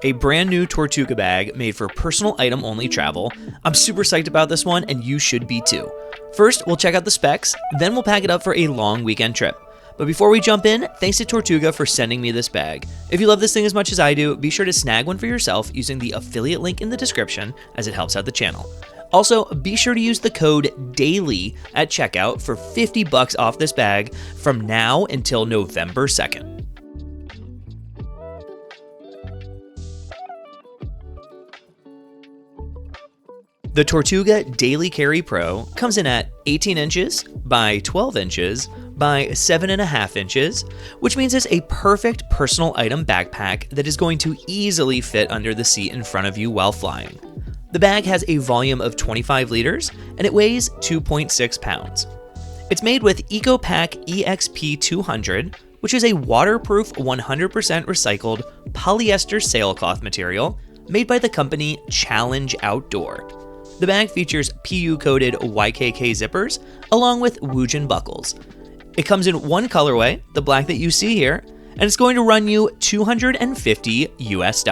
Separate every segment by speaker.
Speaker 1: a brand new Tortuga bag made for personal item only travel. I'm super psyched about this one, and you should be too. First, we'll check out the specs, then we'll pack it up for a long weekend trip. But before we jump in, thanks to Tortuga for sending me this bag. If you love this thing as much as I do, be sure to snag one for yourself using the affiliate link in the description, as it helps out the channel. Also, be sure to use the code DAILY at checkout for $50 off this bag from now until November 2nd. The Tortuga Daily Carry Pro comes in at 18 inches by 12 inches by 7.5 inches, which means it's a perfect personal item backpack that is going to easily fit under the seat in front of you while flying. The bag has a volume of 25 liters and it weighs 2.6 pounds. It's made with EcoPack EXP 200, which is a waterproof 100% recycled polyester sailcloth material made by the company Challenge Outdoor. The bag features PU-coated YKK zippers along with Woojin buckles. It comes in one colorway, the black that you see here, and it's going to run you $250 US.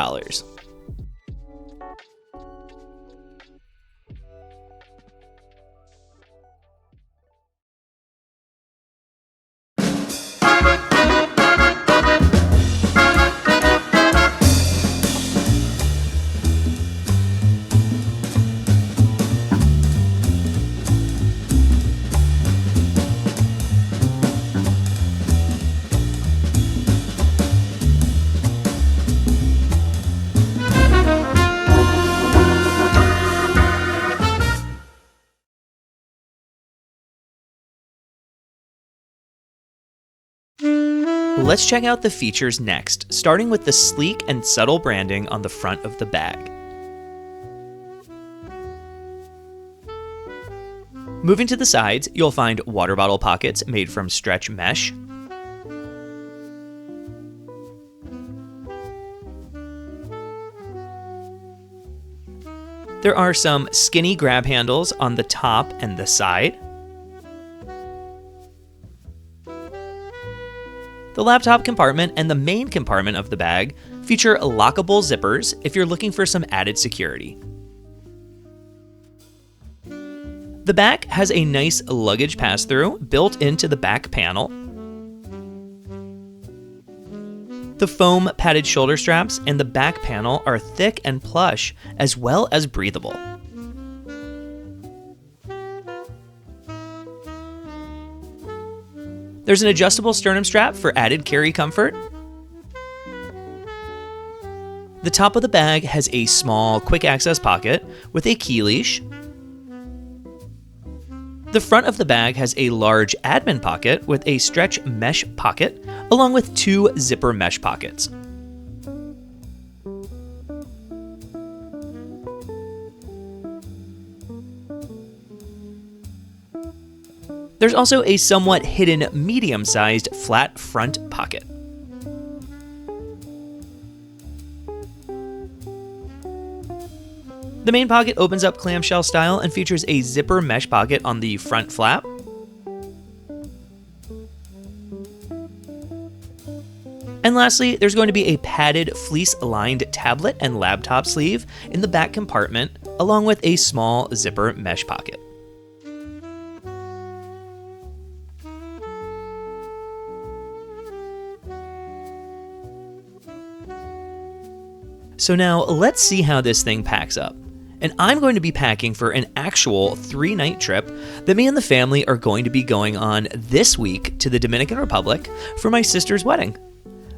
Speaker 1: Let's check out the features next, starting with the sleek and subtle branding on the front of the bag. Moving to the sides, you'll find water bottle pockets made from stretch mesh. There are some skinny grab handles on the top and the side. The laptop compartment and the main compartment of the bag feature lockable zippers if you're looking for some added security. The back has a nice luggage pass-through built into the back panel. The foam padded shoulder straps and the back panel are thick and plush, as well as breathable. There's an adjustable sternum strap for added carry comfort. The top of the bag has a small quick access pocket with a key leash. The front of the bag has a large admin pocket with a stretch mesh pocket, along with two zipper mesh pockets. There's also a somewhat hidden medium-sized flat front pocket. The main pocket opens up clamshell style and features a zipper mesh pocket on the front flap. And lastly, there's going to be a padded fleece-lined tablet and laptop sleeve in the back compartment, along with a small zipper mesh pocket. So now let's see how this thing packs up. And I'm going to be packing for an actual 3-night trip that me and the family are going to be going on this week to the Dominican Republic for my sister's wedding.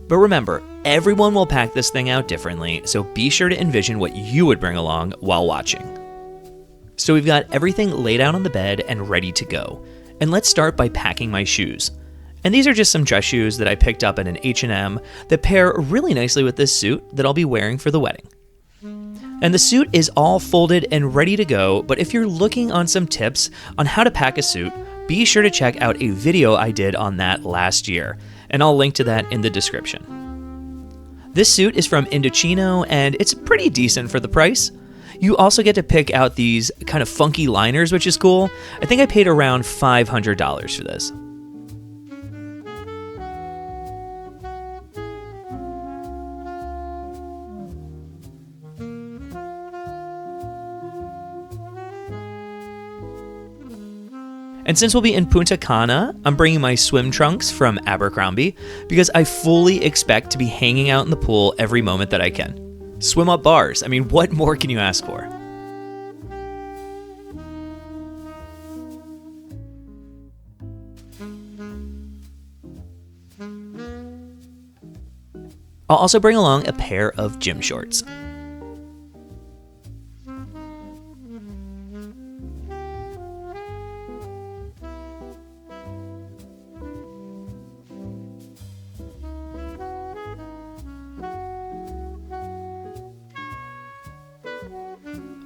Speaker 1: But remember, everyone will pack this thing out differently, so be sure to envision what you would bring along while watching. So we've got everything laid out on the bed and ready to go. And let's start by packing my shoes. And these are just some dress shoes that I picked up at an H&M that pair really nicely with this suit that I'll be wearing for the wedding. And the suit is all folded and ready to go, but if you're looking on some tips on how to pack a suit, be sure to check out a video I did on that last year, and I'll link to that in the description. This suit is from Indochino, and it's pretty decent for the price. You also get to pick out these kind of funky liners, which is cool. I think I paid around $500 for this. And since we'll be in Punta Cana, I'm bringing my swim trunks from Abercrombie because I fully expect to be hanging out in the pool every moment that I can. Swim up bars. I mean, what more can you ask for? I'll also bring along a pair of gym shorts.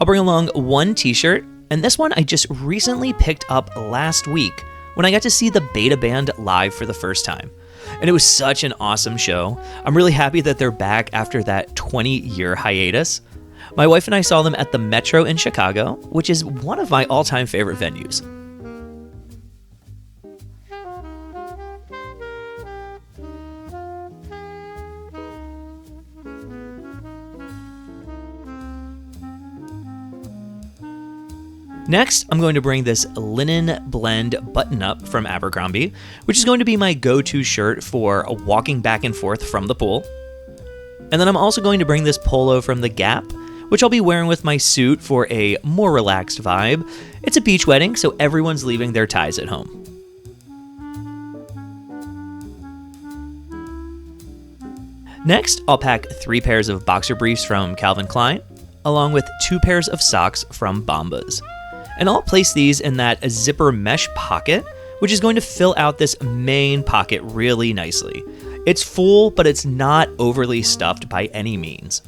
Speaker 1: I'll bring along one t-shirt, and this one I just recently picked up last week when I got to see the Beta Band live for the first time. And it was such an awesome show. I'm really happy that they're back after that 20-year hiatus. My wife and I saw them at the Metro in Chicago, which is one of my all-time favorite venues. Next, I'm going to bring this linen blend button-up from Abercrombie, which is going to be my go-to shirt for walking back and forth from the pool. And then I'm also going to bring this polo from The Gap, which I'll be wearing with my suit for a more relaxed vibe. It's a beach wedding, so everyone's leaving their ties at home. Next, I'll pack 3 pairs of boxer briefs from Calvin Klein, along with 2 pairs of socks from Bombas. And I'll place these in that zipper mesh pocket, which is going to fill out this main pocket really nicely. It's full, but it's not overly stuffed by any means.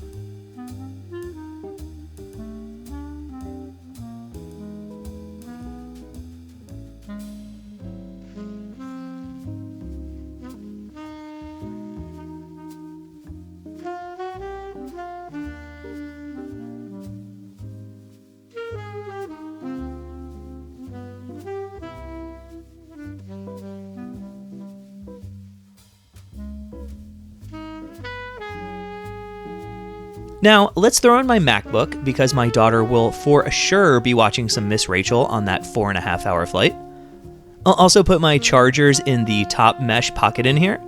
Speaker 1: Now, let's throw in my MacBook because my daughter will for sure be watching some Miss Rachel on that 4.5-hour flight. I'll also put my chargers in the top mesh pocket in here.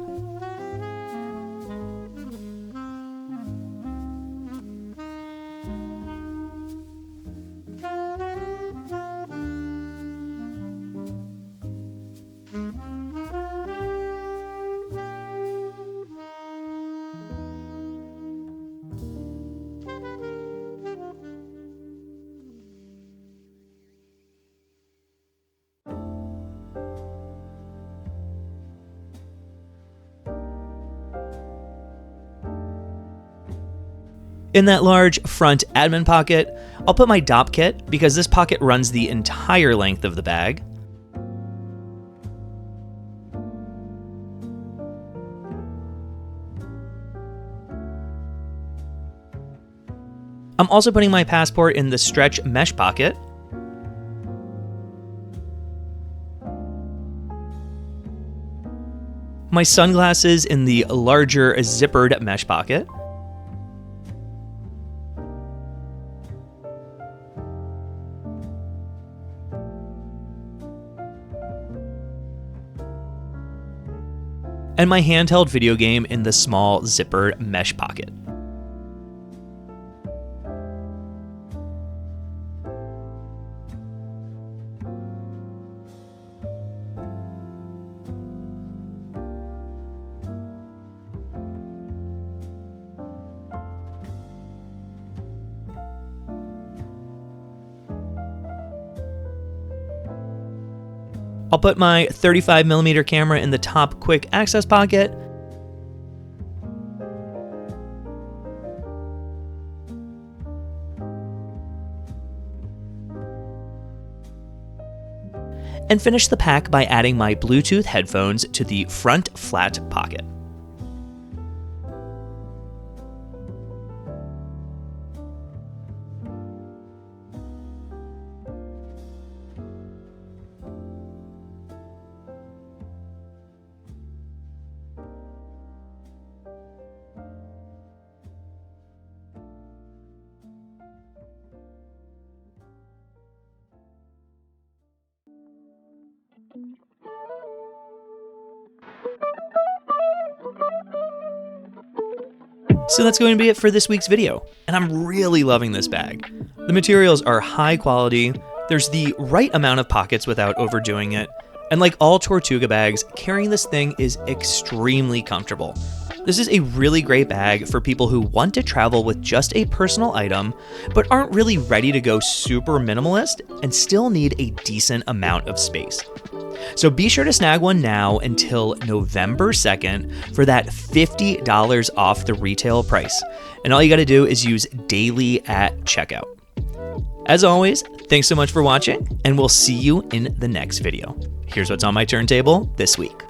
Speaker 1: In that large front admin pocket, I'll put my DOP kit because this pocket runs the entire length of the bag. I'm also putting my passport in the stretch mesh pocket. My sunglasses in the larger zippered mesh pocket. And my handheld video game in the small zippered mesh pocket. I'll put my 35mm camera in the top quick access pocket. And finish the pack by adding my Bluetooth headphones to the front flat pocket. So that's going to be it for this week's video, and I'm really loving this bag. The materials are high quality, there's the right amount of pockets without overdoing it, and like all Tortuga bags, carrying this thing is extremely comfortable. This is a really great bag for people who want to travel with just a personal item, but aren't really ready to go super minimalist and still need a decent amount of space. So be sure to snag one now until November 2nd for that $50 off the retail price. And all you got to do is use daily at checkout. As always, thanks so much for watching, and we'll see you in the next video. Here's what's on my turntable this week.